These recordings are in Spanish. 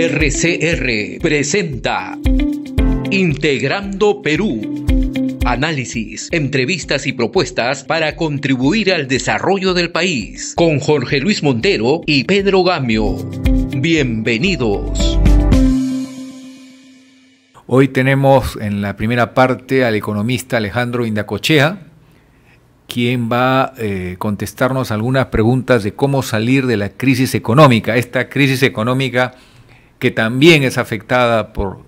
RCR presenta Integrando Perú. Análisis, entrevistas y propuestas para contribuir al desarrollo del país. Con Jorge Luis Montero y Pedro Gamio. Bienvenidos. Hoy tenemos en la primera parte al economista Alejandro Indacochea, quien va a contestarnos algunas preguntas de cómo salir de la crisis económica. Esta crisis económica que también es afectada por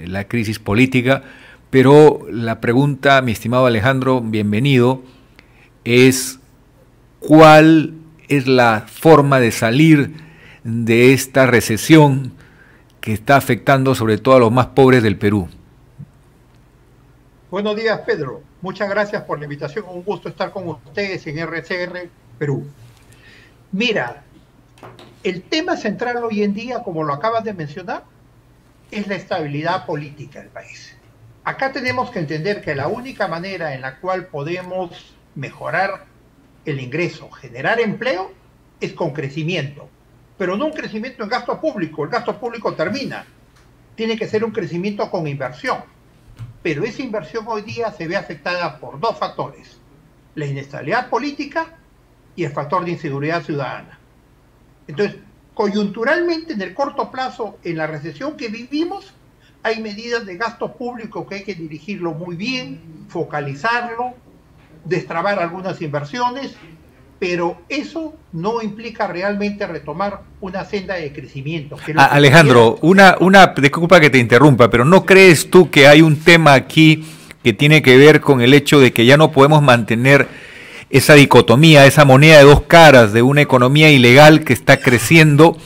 la crisis política, pero la pregunta, mi estimado Alejandro, bienvenido, es ¿cuál es la forma de salir de esta recesión que está afectando sobre todo a los más pobres del Perú? Buenos días, Pedro. Muchas gracias por la invitación. Un gusto estar con ustedes en RCR Perú. Mira, el tema central hoy en día, como lo acabas de mencionar, es la estabilidad política del país. Acá tenemos que entender que la única manera en la cual podemos mejorar el ingreso, generar empleo, es con crecimiento. Pero no un crecimiento en gasto público. El gasto público termina. Tiene que ser un crecimiento con inversión. Pero esa inversión hoy día se ve afectada por dos factores: la inestabilidad política y el factor de inseguridad ciudadana. Entonces, coyunturalmente, en el corto plazo, en la recesión que vivimos, hay medidas de gasto público que hay que dirigirlo muy bien, focalizarlo, destrabar algunas inversiones, pero eso no implica realmente retomar una senda de crecimiento. Alejandro, disculpa que te interrumpa, pero ¿no crees tú que hay un tema aquí que tiene que ver con el hecho de que ya no podemos mantener esa dicotomía, esa moneda de dos caras de una economía ilegal que está creciendo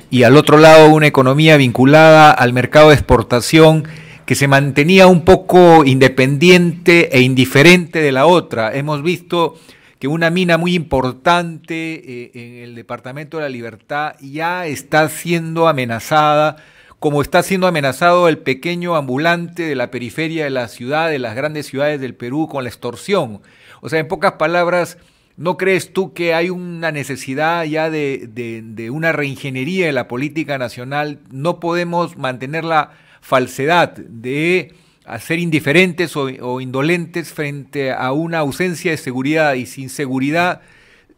y al otro lado una economía vinculada al mercado de exportación que se mantenía un poco independiente e indiferente de la otra? Hemos visto que una mina muy importante en el Departamento de la Libertad ya está siendo amenazada, como está siendo amenazado el pequeño ambulante de la periferia de la ciudad, de las grandes ciudades del Perú, con la extorsión. O sea, en pocas palabras, ¿no crees tú que hay una necesidad ya de una reingeniería de la política nacional? No podemos mantener la falsedad de ser indiferentes o indolentes frente a una ausencia de seguridad, y sin seguridad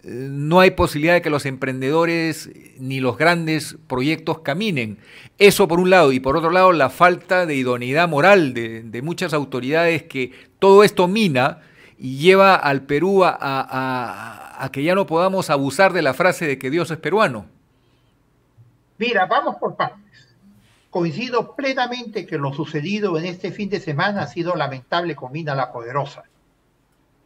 no hay posibilidad de que los emprendedores ni los grandes proyectos caminen. Eso por un lado, y por otro lado la falta de idoneidad moral de muchas autoridades, que todo esto mina y lleva al Perú a que ya no podamos abusar de la frase de que Dios es peruano. Mira, vamos por partes. Coincido plenamente que lo sucedido en este fin de semana ha sido lamentable con Mina La Poderosa,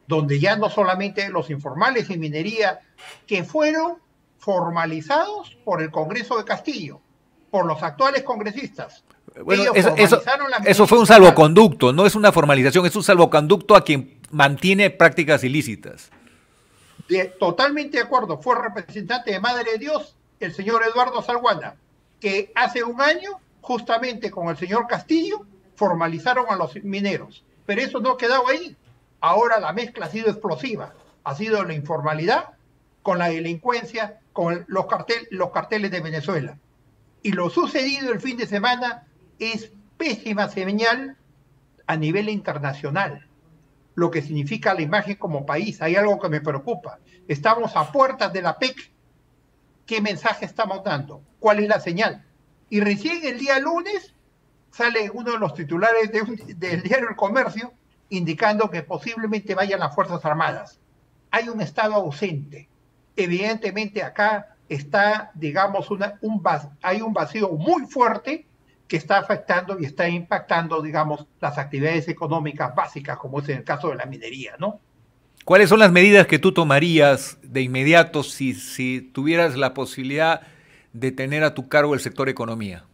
donde ya no solamente los informales en minería, que fueron formalizados por el Congreso de Castillo, por los actuales congresistas. Bueno, eso fue un salvoconducto, no es una formalización, es un salvoconducto a quien mantiene prácticas ilícitas. Totalmente de acuerdo. Fue representante de Madre de Dios, el señor Eduardo Salguana, que hace un año, justamente con el señor Castillo, formalizaron a los mineros. Pero eso no ha quedado ahí. Ahora la mezcla ha sido explosiva. Ha sido la informalidad con la delincuencia, con los carteles de Venezuela. Y lo sucedido el fin de semana es pésima señal a nivel internacional, lo que significa la imagen como país. Hay algo que me preocupa. Estamos a puertas de la PEC. ¿Qué mensaje estamos dando? ¿Cuál es la señal? Y recién el día lunes sale uno de los titulares del diario El Comercio indicando que posiblemente vayan las Fuerzas Armadas. Hay un Estado ausente. Evidentemente acá está, digamos, hay un vacío muy fuerte que está afectando y está impactando, digamos, las actividades económicas básicas, como es en el caso de la minería, ¿no? ¿Cuáles son las medidas que tú tomarías de inmediato si tuvieras la posibilidad de tener a tu cargo el sector economía?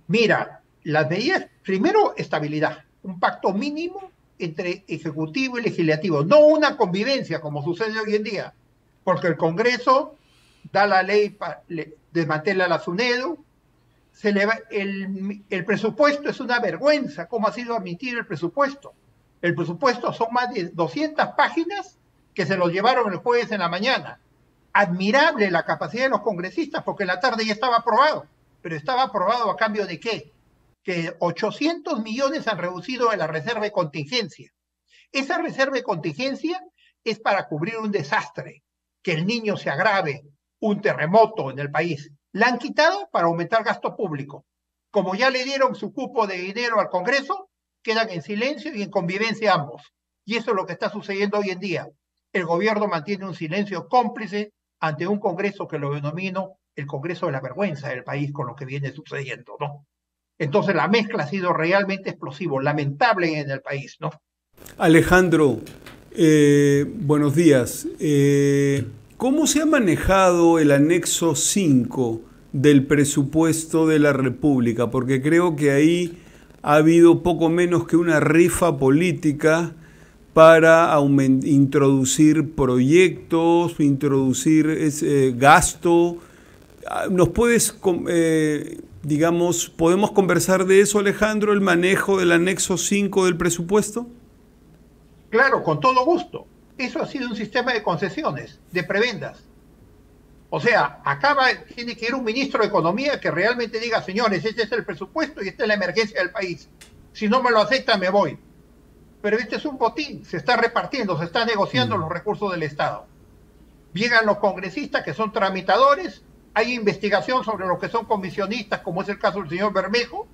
Mira, las medidas, primero, estabilidad, un pacto mínimo entre ejecutivo y legislativo, no una convivencia como sucede hoy en día, porque el Congreso da la ley, desmantela la SUNEDU, el presupuesto es una vergüenza, cómo ha sido admitido el presupuesto. El presupuesto son más de 200 páginas que se los llevaron el jueves en la mañana. Admirable la capacidad de los congresistas, porque en la tarde ya estaba aprobado. pero estaba aprobado a cambio de ¿qué? Que 800 millones han reducido de la reserva de contingencia. Esa reserva de contingencia es para cubrir un desastre, que el niño se agrave, un terremoto en el país. La han quitado para aumentar gasto público. Como ya le dieron su cupo de dinero al Congreso, quedan en silencio y en convivencia ambos. Y eso es lo que está sucediendo hoy en día. El gobierno mantiene un silencio cómplice ante un Congreso que lo denomino el Congreso de la vergüenza del país con lo que viene sucediendo, ¿no? Entonces la mezcla ha sido realmente explosivo, lamentable en el país, ¿no? Alejandro, buenos días. ¿Cómo se ha manejado el anexo 5 del presupuesto de la República? Porque creo que ahí ha habido poco menos que una rifa política para introducir proyectos, introducir gasto. ¿Nos puedes, digamos, podemos conversar de eso, Alejandro, el manejo del anexo 5 del presupuesto? Claro, con todo gusto. Eso ha sido un sistema de concesiones, de prebendas. O sea, tiene que ir un ministro de Economía que realmente diga, señores, este es el presupuesto y esta es la emergencia del país. Si no me lo aceptan, me voy. Pero este es un botín, se está repartiendo, se está negociando los recursos del Estado. Llegan los congresistas que son tramitadores, hay investigación sobre los que son comisionistas, como es el caso del señor Bermejo,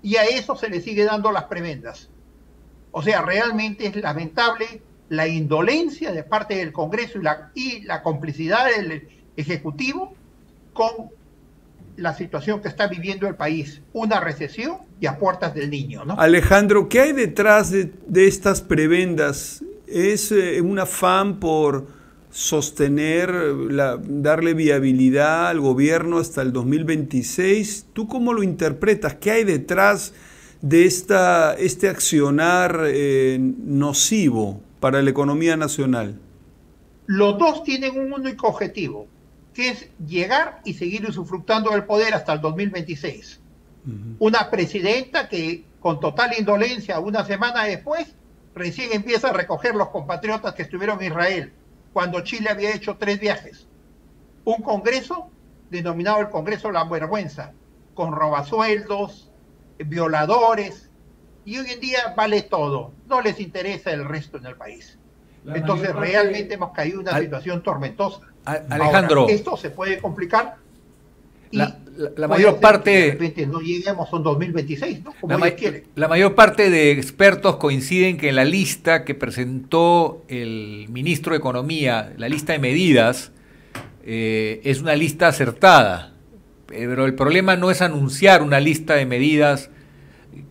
y a eso se le sigue dando las prebendas. O sea, realmente es lamentable la indolencia de parte del Congreso y la complicidad del Ejecutivo con la situación que está viviendo el país, una recesión y a puertas del niño, ¿no? Alejandro, ¿qué hay detrás de estas prebendas? ¿Es un afán por sostener, darle viabilidad al gobierno hasta el 2026? ¿Tú cómo lo interpretas? ¿Qué hay detrás de este accionar nocivo para la economía nacional? Los dos tienen un único objetivo, que es llegar y seguir usufructando del poder hasta el 2026. Una presidenta que con total indolencia, una semana después, recién empieza a recoger los compatriotas que estuvieron en Israel, cuando Chile había hecho 3 viajes. Un congreso, denominado el Congreso de la Vergüenza, con robasueldos, violadores, y hoy en día vale todo, no les interesa el resto en el país. Entonces realmente hemos caído en una situación tormentosa. Alejandro, ahora, esto se puede complicar y la mayor parte de repente no lleguemos a un 2026, ¿no? Como ellos quieren. La mayor parte de expertos coinciden que la lista que presentó el ministro de Economía, la lista de medidas, es una lista acertada, pero el problema no es anunciar una lista de medidas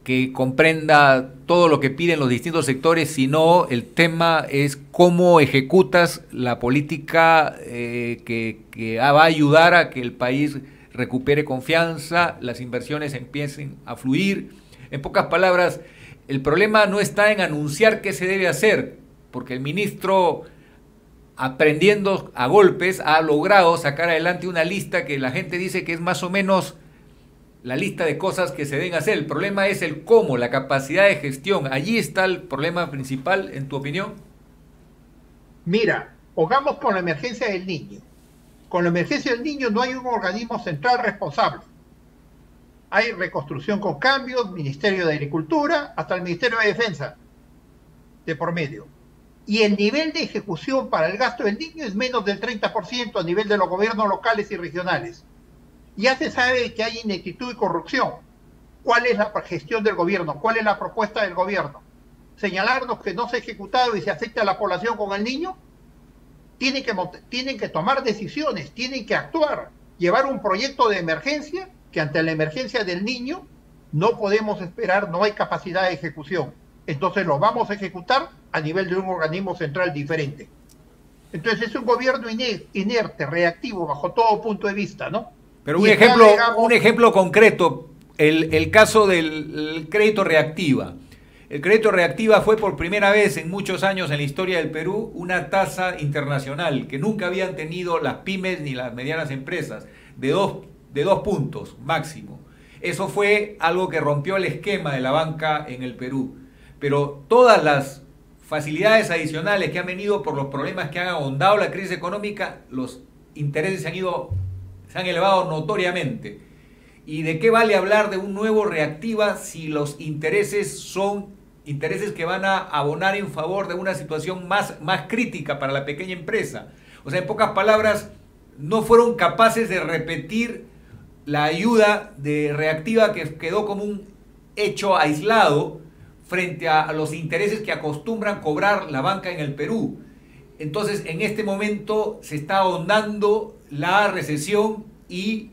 que comprenda todo lo que piden los distintos sectores, sino el tema es cómo ejecutas la política que va a ayudar a que el país recupere confianza, las inversiones empiecen a fluir. En pocas palabras, el problema no está en anunciar qué se debe hacer, porque el ministro, aprendiendo a golpes, ha logrado sacar adelante una lista que la gente dice que es más o menos la lista de cosas que se deben hacer. El problema es el cómo, la capacidad de gestión. Allí está el problema principal, en tu opinión. Mira, pongamos con la emergencia del niño. Con la emergencia del niño no hay un organismo central responsable. Hay Reconstrucción con Cambios, Ministerio de Agricultura, hasta el Ministerio de Defensa, de por medio. Y el nivel de ejecución para el gasto del niño es menos del 30% a nivel de los gobiernos locales y regionales. Ya se sabe que hay ineptitud y corrupción. ¿Cuál es la gestión del gobierno? ¿Cuál es la propuesta del gobierno? ¿Señalarnos que no se ha ejecutado y se afecta a la población con el niño? Tienen que tomar decisiones, tienen que actuar, llevar un proyecto de emergencia, que ante la emergencia del niño no podemos esperar, no hay capacidad de ejecución. Entonces lo vamos a ejecutar a nivel de un organismo central diferente. Entonces es un gobierno inerte, reactivo, bajo todo punto de vista, ¿no? Pero un ejemplo concreto, el caso del crédito reactiva. El crédito reactiva fue por primera vez en muchos años en la historia del Perú una tasa internacional que nunca habían tenido las pymes ni las medianas empresas, de dos puntos máximo. Eso fue algo que rompió el esquema de la banca en el Perú. Pero todas las facilidades adicionales que han venido por los problemas que han ahondado la crisis económica, los intereses se han elevado notoriamente. ¿Y de qué vale hablar de un nuevo Reactiva si los intereses son intereses que van a abonar en favor de una situación más crítica para la pequeña empresa? O sea, en pocas palabras, no fueron capaces de repetir la ayuda de Reactiva, que quedó como un hecho aislado frente a los intereses que acostumbran cobrar la banca en el Perú. Entonces, en este momento se está ahondando la recesión y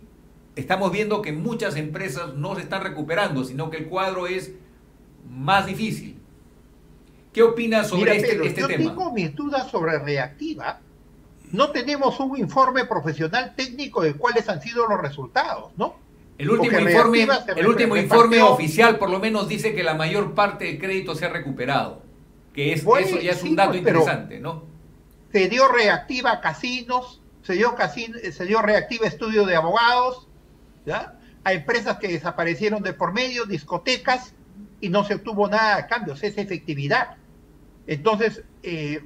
estamos viendo que muchas empresas no se están recuperando, sino que el cuadro es más difícil. ¿Qué opinas sobre este tema? Yo tengo mis dudas sobre Reactiva. No tenemos un informe profesional técnico de cuáles han sido los resultados, ¿no? El último informe oficial por lo menos dice que la mayor parte del crédito se ha recuperado, que es, eso ya es un dato interesante, ¿no? Se dio Reactiva a casinos, se dio Reactiva estudio de abogados, ¿ya? A empresas que desaparecieron de por medio, discotecas, y no se obtuvo nada a cambio, es efectividad. Entonces,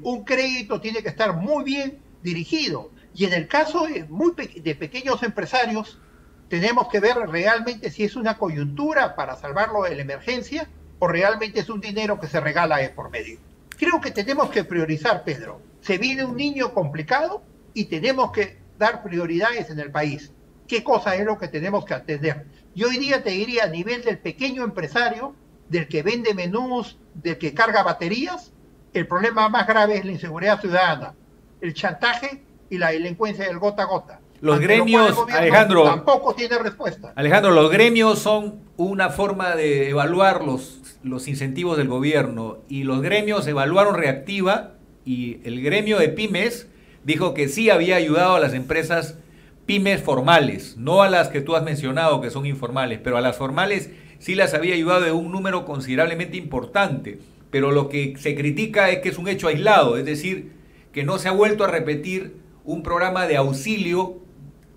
un crédito tiene que estar muy bien dirigido, y en el caso de pequeños empresarios, tenemos que ver realmente si es una coyuntura para salvarlo de la emergencia o realmente es un dinero que se regala de por medio. Creo que tenemos que priorizar, Pedro. Se viene un niño complicado y tenemos que dar prioridades en el país. ¿Qué cosa es lo que tenemos que atender? Yo hoy día te diría a nivel del pequeño empresario, del que vende menús, del que carga baterías, el problema más grave es la inseguridad ciudadana, el chantaje y la delincuencia del gota a gota. Los gremios, Alejandro, tampoco tiene respuesta. Alejandro, los gremios son una forma de evaluar los incentivos del gobierno, y los gremios evaluaron Reactiva, y el gremio de pymes dijo que sí había ayudado a las empresas pymes formales, no a las que tú has mencionado que son informales, pero a las formales sí las había ayudado de un número considerablemente importante. Pero lo que se critica es que es un hecho aislado, es decir, que no se ha vuelto a repetir un programa de auxilio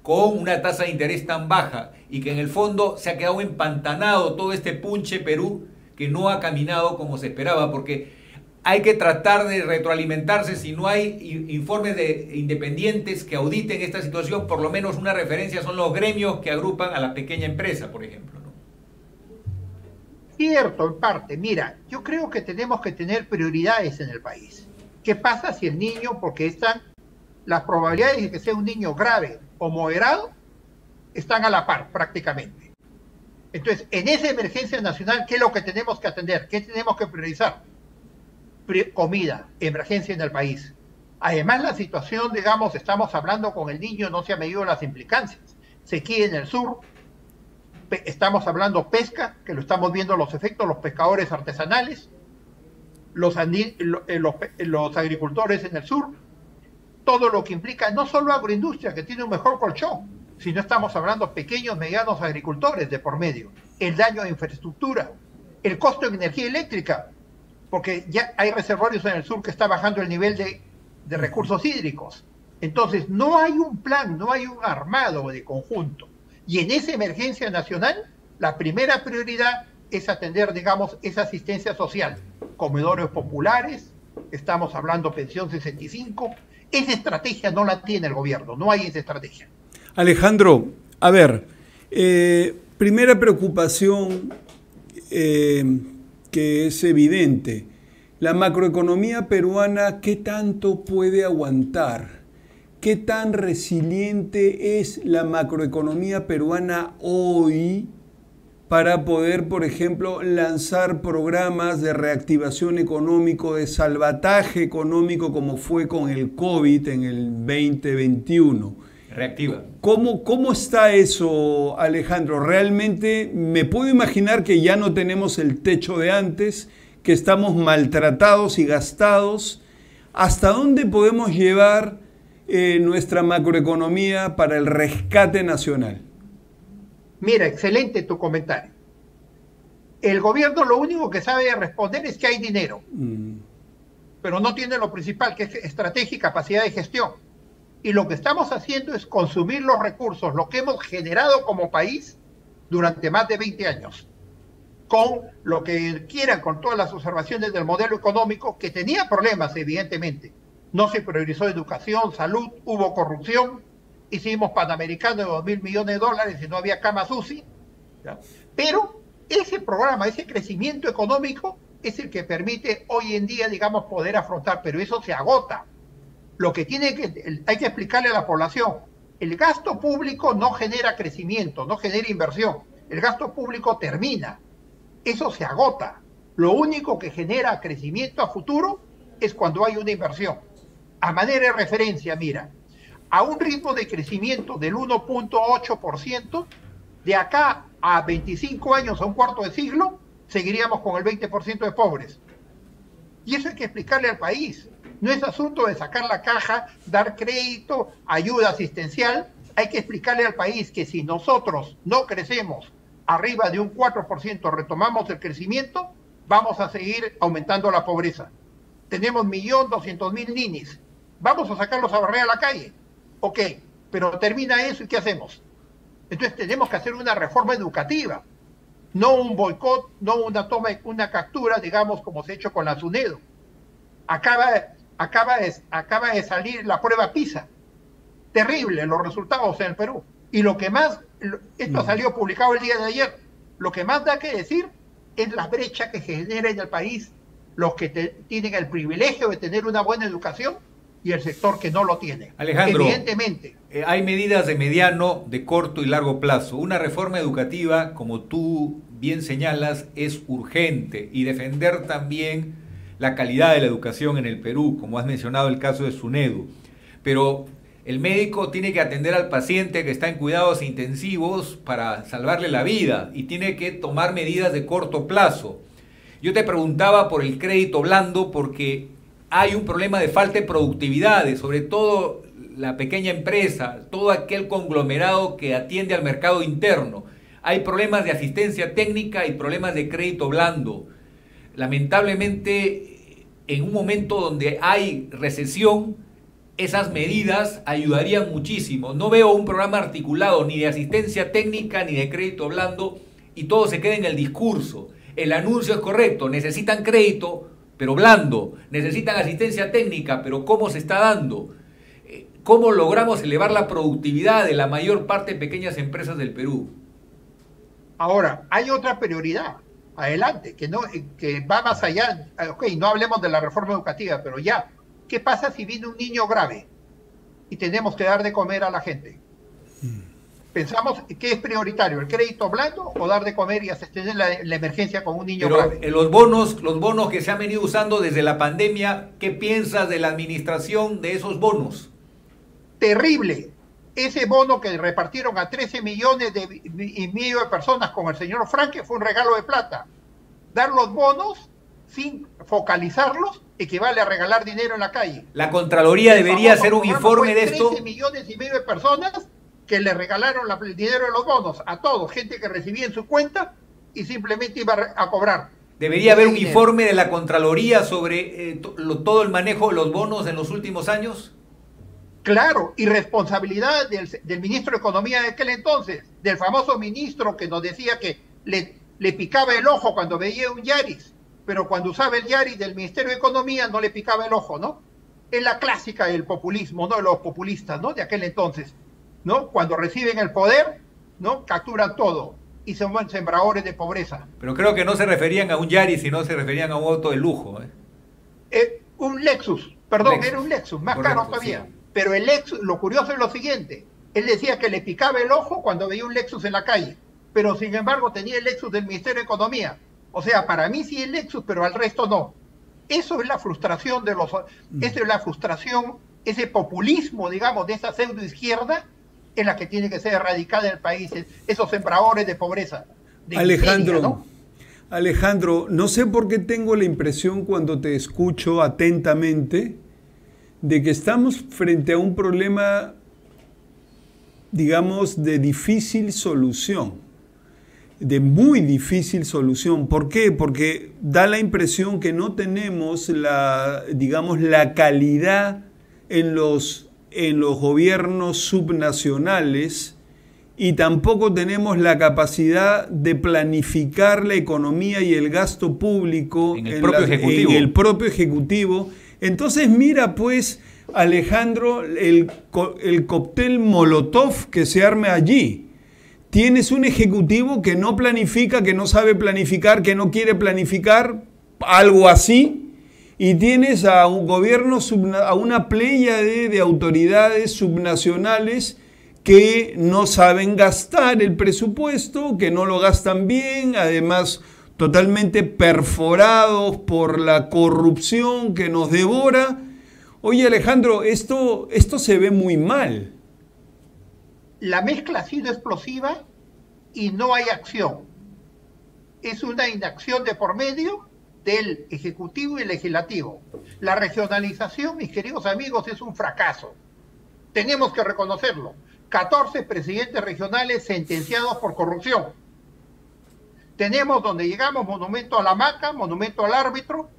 con una tasa de interés tan baja, y que en el fondo se ha quedado empantanado todo este punche Perú, que no ha caminado como se esperaba, porque hay que tratar de retroalimentarse. Si no hay informes independientes que auditen esta situación, por lo menos una referencia son los gremios que agrupan a la pequeña empresa, por ejemplo, ¿no? Cierto, en parte. Mira, yo creo que tenemos que tener prioridades en el país. ¿Qué pasa si el niño, porque están las probabilidades de que sea un niño grave o moderado, están a la par prácticamente? Entonces, en esa emergencia nacional, ¿qué es lo que tenemos que atender? ¿Qué tenemos que priorizar? Comida, emergencia en el país. Además, la situación, digamos, estamos hablando con el niño, no se han medido las implicancias. Sequía en el sur, estamos hablando pesca, que lo estamos viendo los efectos, los pescadores artesanales, los agricultores en el sur, todo lo que implica no solo agroindustria, que tiene un mejor colchón, sino estamos hablando pequeños, medianos agricultores de por medio, el daño a infraestructura, el costo de energía eléctrica, porque ya hay reservorios en el sur que está bajando el nivel de recursos hídricos. Entonces, no hay un plan, no hay un armado de conjunto. Y en esa emergencia nacional, la primera prioridad es atender, digamos, esa asistencia social. Comedores populares, estamos hablando pensión 65. Esa estrategia no la tiene el gobierno, no hay esa estrategia. Alejandro, a ver, primera preocupación que es evidente, la macroeconomía peruana, ¿qué tanto puede aguantar? ¿Qué tan resiliente es la macroeconomía peruana hoy para poder, por ejemplo, lanzar programas de reactivación económico, de salvataje económico, como fue con el COVID en el 2021? Reactiva. ¿Cómo está eso, Alejandro? Realmente me puedo imaginar que ya no tenemos el techo de antes, que estamos maltratados y gastados. ¿Hasta dónde podemos llevar nuestra macroeconomía para el rescate nacional? Mira, excelente tu comentario. El gobierno lo único que sabe responder es que hay dinero, pero no tiene lo principal, que es estrategia y capacidad de gestión. Y lo que estamos haciendo es consumir los recursos, lo que hemos generado como país durante más de 20 años, con lo que quieran, con todas las observaciones del modelo económico, que tenía problemas, evidentemente. No se priorizó educación, salud, hubo corrupción, hicimos Panamericano de $2.000 millones y no había camas UCI, ¿ya? Pero ese programa, ese crecimiento económico es el que permite hoy en día, digamos, poder afrontar, pero eso se agota. Lo que hay que explicarle a la población, el gasto público no genera crecimiento, no genera inversión, el gasto público termina, eso se agota. Lo único que genera crecimiento a futuro es cuando hay una inversión. A manera de referencia, mira, a un ritmo de crecimiento del 1.8%, de acá a 25 años, a un cuarto de siglo, seguiríamos con el 20% de pobres. Y eso hay que explicarle al país. No es asunto de sacar la caja, dar crédito, ayuda asistencial. Hay que explicarle al país que si nosotros no crecemos arriba de un 4%, retomamos el crecimiento, vamos a seguir aumentando la pobreza. Tenemos 1.200.000 ninis. Vamos a sacarlos a barrer a la calle. Ok, pero termina eso y ¿qué hacemos? Entonces tenemos que hacer una reforma educativa. No un boicot, no una captura, digamos, como se ha hecho con la SUNEDO. Acaba de salir la prueba PISA. Terrible los resultados en el Perú. Y lo que más, esto salió publicado el día de ayer, lo que más da que decir es la brecha que genera en el país los que tienen el privilegio de tener una buena educación y el sector que no lo tiene. Alejandro, evidentemente. Hay medidas de mediano, de corto y largo plazo. Una reforma educativa, como tú bien señalas, es urgente, y defender también la calidad de la educación en el Perú, como has mencionado el caso de SUNEDU. Pero el médico tiene que atender al paciente que está en cuidados intensivos para salvarle la vida y tiene que tomar medidas de corto plazo. Yo te preguntaba por el crédito blando porque hay un problema de falta de productividad, sobre todo la pequeña empresa, todo aquel conglomerado que atiende al mercado interno. Hay problemas de asistencia técnica y problemas de crédito blando. Lamentablemente, en un momento donde hay recesión, esas medidas ayudarían muchísimo. No veo un programa articulado ni de asistencia técnica ni de crédito blando y todo se queda en el discurso. El anuncio es correcto, necesitan crédito, pero blando, necesitan asistencia técnica, pero ¿cómo se está dando? ¿Cómo logramos elevar la productividad de la mayor parte de pequeñas empresas del Perú? Ahora, hay otra prioridad, adelante, que va más allá. Ok, no hablemos de la reforma educativa, pero ya, ¿qué pasa si viene un niño grave y tenemos que dar de comer a la gente? Pensamos, ¿qué es prioritario? ¿El crédito blando o dar de comer y asistir la emergencia con un niño grave? Los bonos que se han venido usando desde la pandemia, ¿qué piensas de la administración de esos bonos? Terrible. Ese bono que repartieron a 13 millones y medio de personas con el señor Franque fue un regalo de plata. Dar los bonos sin focalizarlos equivale a regalar dinero en la calle. La Contraloría debería hacer un informe de esto. 13 millones y medio de personas que le regalaron el dinero de los bonos a todos, gente que recibía en su cuenta y simplemente iba a cobrar. Debería haber un informe de la Contraloría sobre todo el manejo de los bonos en los últimos años. Claro, y responsabilidad del ministro de Economía de aquel entonces, del famoso ministro que nos decía que le picaba el ojo cuando veía un Yaris, pero cuando usaba el Yaris del Ministerio de Economía no le picaba el ojo, ¿no? Es la clásica del populismo, ¿no? De los populistas, ¿no? De aquel entonces, ¿no? Cuando reciben el poder, ¿no? Capturan todo y son sembradores de pobreza. Pero creo que no se referían a un Yaris, sino se referían a un auto de lujo, un Lexus, perdón, Lexus. era un Lexus, más Correcto, caro todavía. sí. Pero el Lexus, lo curioso es lo siguiente, él decía que le picaba el ojo cuando veía un Lexus en la calle, pero sin embargo tenía el Lexus del Ministerio de Economía. O sea, para mí sí el Lexus, pero al resto no. Eso es la frustración eso es la frustración, ese populismo, digamos, de esa pseudo izquierda en la que tiene que ser erradicada en el país, esos sembradores de pobreza. Alejandro, miseria, ¿no? Alejandro, no sé por qué tengo la impresión cuando te escucho atentamente de que estamos frente a un problema, digamos, de difícil solución, de muy difícil solución. ¿Por qué? Porque da la impresión que no tenemos la calidad en los gobiernos subnacionales y tampoco tenemos la capacidad de planificar la economía y el gasto público en el propio Ejecutivo. Entonces mira pues, Alejandro, el cóctel Molotov que se arme allí. tienes un ejecutivo que no planifica, que no sabe planificar, que no quiere planificar, algo así, y tienes a un gobierno, a una pléyade de autoridades subnacionales que no saben gastar el presupuesto, que no lo gastan bien, además totalmente perforados por la corrupción que nos devora. Oye, Alejandro, esto se ve muy mal. La mezcla ha sido explosiva y no hay acción. Es una inacción de por medio del Ejecutivo y Legislativo. La regionalización, mis queridos amigos, es un fracaso. Tenemos que reconocerlo. 14 presidentes regionales sentenciados por corrupción. Tenemos donde llegamos monumento a la hamaca, monumento al árbitro,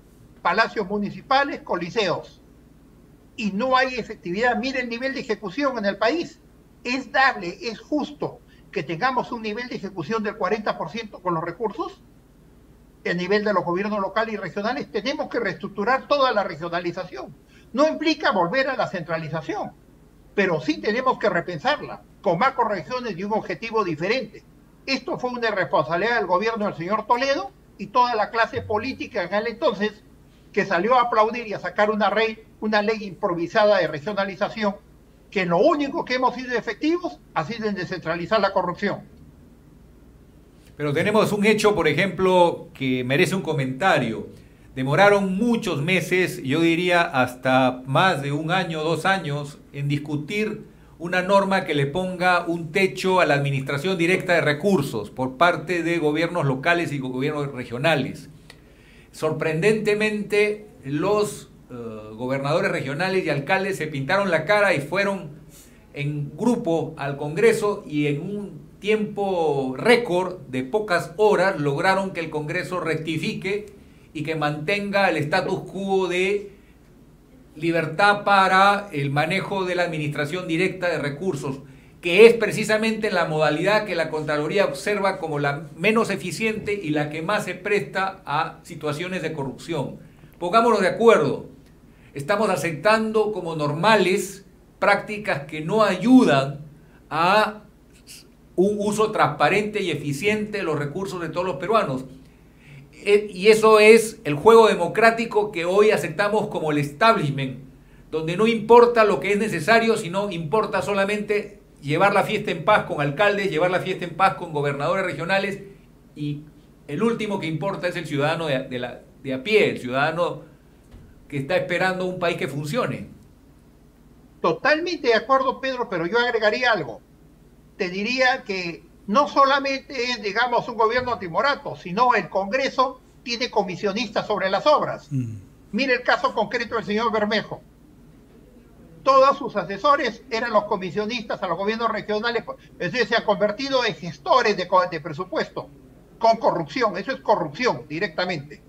palacios municipales, coliseos. Y no hay efectividad. Mire el nivel de ejecución en el país. Es dable, es justo que tengamos un nivel de ejecución del 40% con los recursos. El nivel de los gobiernos locales y regionales, tenemos que reestructurar toda la regionalización. No implica volver a la centralización, pero sí tenemos que repensarla, con macrorregiones y un objetivo diferente. Esto fue una irresponsabilidad del gobierno del señor Toledo y toda la clase política en aquel entonces, que salió a aplaudir y a sacar una ley improvisada de regionalización, que lo único que hemos sido efectivos ha sido en descentralizar la corrupción. Pero tenemos un hecho, por ejemplo, que merece un comentario. Demoraron muchos meses, yo diría hasta más de 1 año, 2 años, en discutir una norma que le ponga un techo a la administración directa de recursos por parte de gobiernos locales y gobiernos regionales. Sorprendentemente, los gobernadores regionales y alcaldes se pintaron la cara y fueron en grupo al Congreso, y en un tiempo récord de pocas horas lograron que el Congreso rectifique y que mantenga el status quo de libertad para el manejo de la administración directa de recursos, que es precisamente la modalidad que la Contraloría observa como la menos eficiente y la que más se presta a situaciones de corrupción. Pongámonos de acuerdo, estamos aceptando como normales prácticas que no ayudan a un uso transparente y eficiente de los recursos de todos los peruanos. Y eso es el juego democrático que hoy aceptamos como el establishment, donde no importa lo que es necesario, sino importa solamente llevar la fiesta en paz con alcaldes, llevar la fiesta en paz con gobernadores regionales, y el último que importa es el ciudadano de a pie, el ciudadano que está esperando un país que funcione. Totalmente de acuerdo, Pedro, pero yo agregaría algo. Te diría que no solamente es, digamos, un gobierno timorato, sino el Congreso tiene comisionistas sobre las obras. Mire el caso concreto del señor Bermejo. Todos sus asesores eran los comisionistas a los gobiernos regionales, es decir, se han convertido en gestores de presupuesto, con corrupción. Eso es corrupción directamente.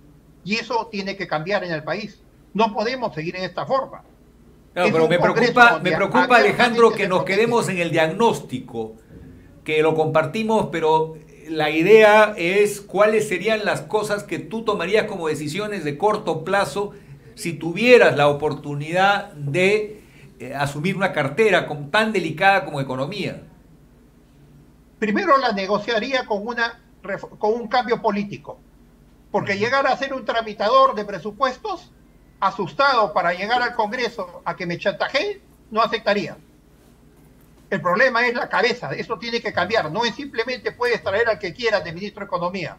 Y eso tiene que cambiar en el país. No podemos seguir en esta forma. Claro, pero me preocupa, Alejandro, que nos quedemos en el diagnóstico, que lo compartimos, pero la idea es cuáles serían las cosas que tú tomarías como decisiones de corto plazo si tuvieras la oportunidad de asumir una cartera tan delicada como economía. Primero la negociaría con un cambio político, porque llegar a ser un tramitador de presupuestos asustado para llegar al Congreso a que me chantajee, no aceptaría. El problema es la cabeza, eso tiene que cambiar. No es simplemente puedes traer al que quieras de ministro de Economía,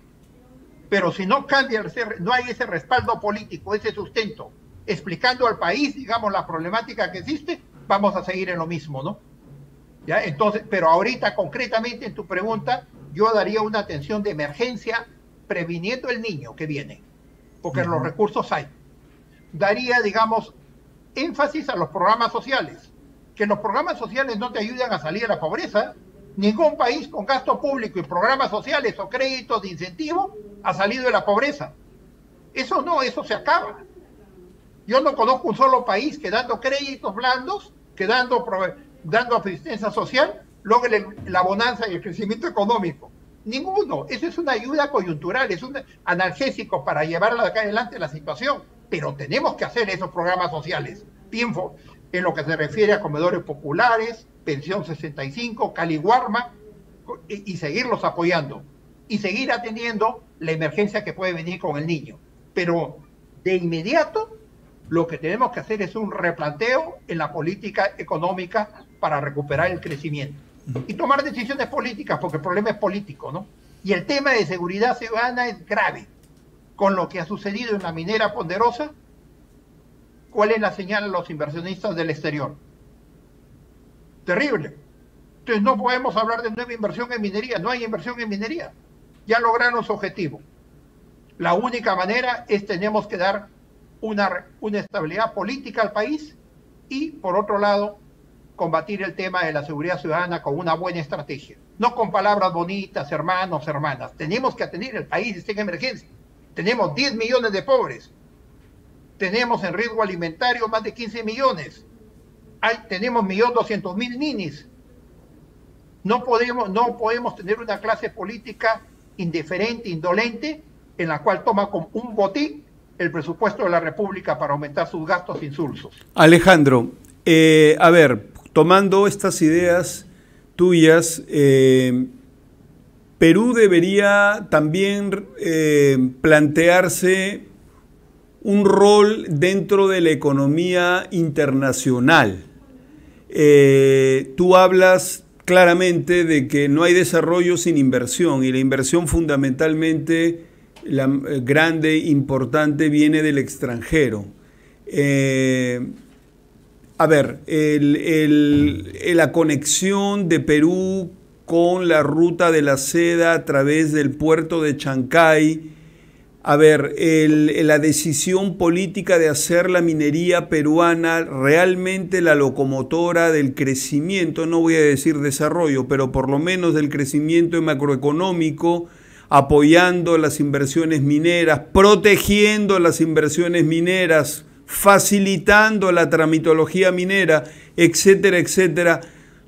pero si no cambia, no hay ese respaldo político, ese sustento, explicando al país, digamos, la problemática que existe, vamos a seguir en lo mismo, ¿no? ¿Ya? Entonces, pero ahorita, concretamente en tu pregunta, yo daría una atención de emergencia previniendo el niño que viene, porque los recursos hay. Daría, digamos, énfasis a los programas sociales, que los programas sociales no te ayudan a salir de la pobreza. Ningún país con gasto público y programas sociales o créditos de incentivo ha salido de la pobreza. Eso no, eso se acaba. Yo no conozco un solo país que dando créditos blandos, que dando asistencia social, logre la bonanza y el crecimiento económico. Ninguno. Eso es una ayuda coyuntural, es un analgésico para llevarla de acá adelante la situación. Pero tenemos que hacer esos programas sociales, en lo que se refiere a comedores populares, pensión 65, Cali Guarma, y seguirlos apoyando y seguir atendiendo la emergencia que puede venir con el niño. Pero de inmediato lo que tenemos que hacer es un replanteo en la política económica para recuperar el crecimiento y tomar decisiones políticas, porque el problema es político, ¿no? Y el tema de seguridad ciudadana es grave. Con lo que ha sucedido en la minera Ponderosa, ¿cuál es la señal a los inversionistas del exterior? Terrible. Entonces no podemos hablar de nueva inversión en minería, no hay inversión en minería. Ya lograron su objetivo. La única manera es tenemos que dar una estabilidad política al país y, por otro lado, combatir el tema de la seguridad ciudadana con una buena estrategia. No con palabras bonitas, hermanos, hermanas. Tenemos que atender, el país está en emergencia. Tenemos 10 millones de pobres. Tenemos en riesgo alimentario más de 15 millones. Tenemos 1.200.000 ninis. No podemos tener una clase política indiferente, indolente, en la cual toma como un botín el presupuesto de la República para aumentar sus gastos insulsos. Alejandro, a ver, tomando estas ideas tuyas, Perú debería también plantearse un rol dentro de la economía internacional. Tú hablas claramente de que no hay desarrollo sin inversión, y la inversión fundamentalmente, la grande, importante, viene del extranjero. A ver, la conexión de Perú con la ruta de la seda a través del puerto de Chancay, a ver, la decisión política de hacer la minería peruana realmente la locomotora del crecimiento, no voy a decir desarrollo, pero por lo menos del crecimiento macroeconómico, apoyando las inversiones mineras, protegiendo las inversiones mineras, facilitando la tramitología minera, etcétera, etcétera.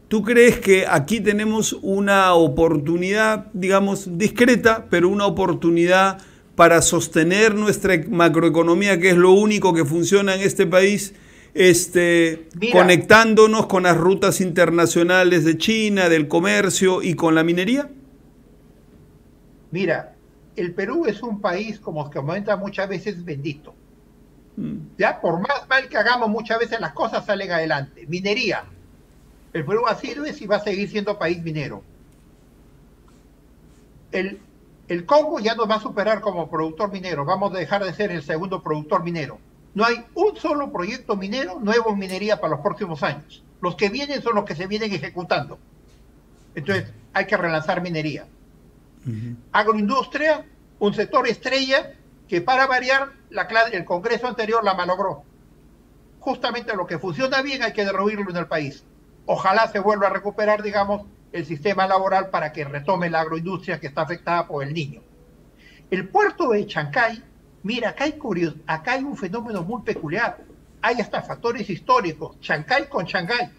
¿Tú crees que aquí tenemos una oportunidad, digamos, discreta, pero una oportunidad para sostener nuestra macroeconomía, que es lo único que funciona en este país, conectándonos con las rutas internacionales de China, del comercio y con la minería? Mira, el Perú es un país, como se comenta muchas veces, bendito. Ya, por más mal que hagamos, muchas veces las cosas salen adelante. Minería. El Perú ha sido y va a seguir siendo país minero. El Congo ya nos va a superar como productor minero. Vamos a dejar de ser el segundo productor minero. No hay un solo proyecto minero nuevo en minería para los próximos años. Los que vienen son los que se vienen ejecutando. Entonces, hay que relanzar minería. Agroindustria, un sector estrella que, para variar, el Congreso anterior la malogró. Justamente lo que funciona bien hay que derruirlo en el país. Ojalá se vuelva a recuperar, digamos, el sistema laboral para que retome la agroindustria que está afectada por el niño. El puerto de Chancay, mira, acá hay un fenómeno muy peculiar. Hay hasta factores históricos. Chancay con Shanghái.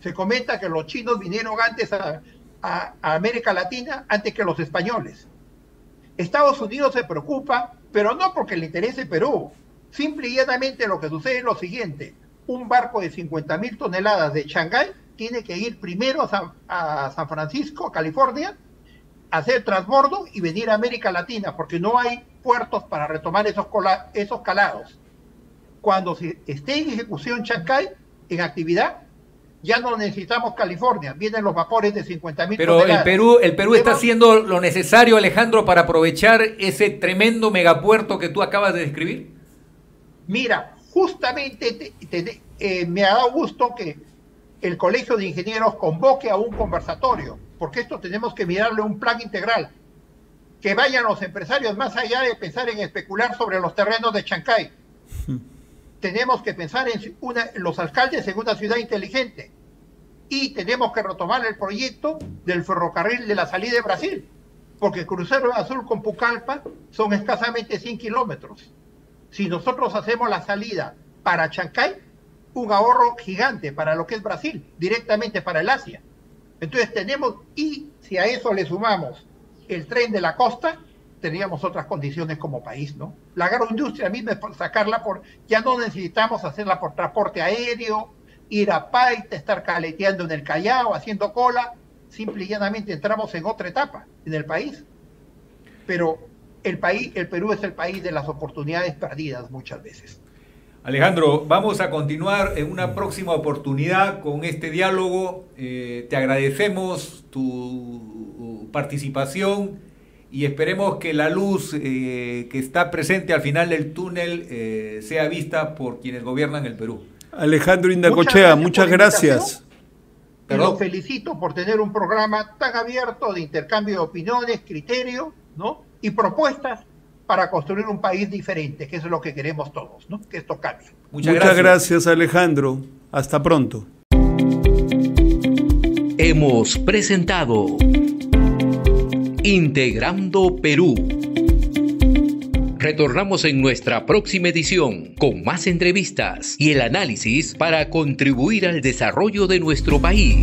Se comenta que los chinos vinieron antes a América Latina antes que los españoles. Estados Unidos se preocupa, pero no porque le interese Perú. Simple y llanamente lo que sucede es lo siguiente. Un barco de 50.000 toneladas de Shanghái tiene que ir primero a San Francisco, California, hacer transbordo y venir a América Latina, porque no hay puertos para retomar esos calados. Cuando esté en ejecución Chancay, en actividad, ya no necesitamos California, vienen los vapores de 50.000 toneladas. Pero el Perú está haciendo lo necesario, Alejandro, para aprovechar ese tremendo megapuerto que tú acabas de describir. Mira, justamente me ha dado gusto que el Colegio de Ingenieros convoque a un conversatorio, porque esto tenemos que mirarle un plan integral, que vayan los empresarios más allá de pensar en especular sobre los terrenos de Chancay. Tenemos que pensar en los alcaldes en una ciudad inteligente, y tenemos que retomar el proyecto del ferrocarril de la salida de Brasil, porque Crucero Azul con Pucallpa son escasamente 100 kilómetros. Si nosotros hacemos la salida para Chancay, un ahorro gigante para lo que es Brasil, directamente para el Asia. Entonces y si a eso le sumamos el tren de la costa, tendríamos otras condiciones como país, ¿no? La agroindustria misma, sacarla ya no necesitamos hacerla por transporte aéreo, ir a Paita, estar caleteando en el Callao, haciendo cola. simple y llanamente entramos en otra etapa en el país. Pero el Perú es el país de las oportunidades perdidas muchas veces. Alejandro, vamos a continuar en una próxima oportunidad con este diálogo. Te agradecemos tu participación y esperemos que la luz que está presente al final del túnel sea vista por quienes gobiernan el Perú. Alejandro Indacochea, muchas gracias. Y lo felicito por tener un programa tan abierto de intercambio de opiniones, criterios, ¿no? Y propuestas para construir un país diferente, que es lo que queremos todos, ¿no? Que esto cambie. Muchas gracias, Alejandro. Hasta pronto. Hemos presentado Integrando Perú. Retornamos en nuestra próxima edición con más entrevistas y el análisis para contribuir al desarrollo de nuestro país.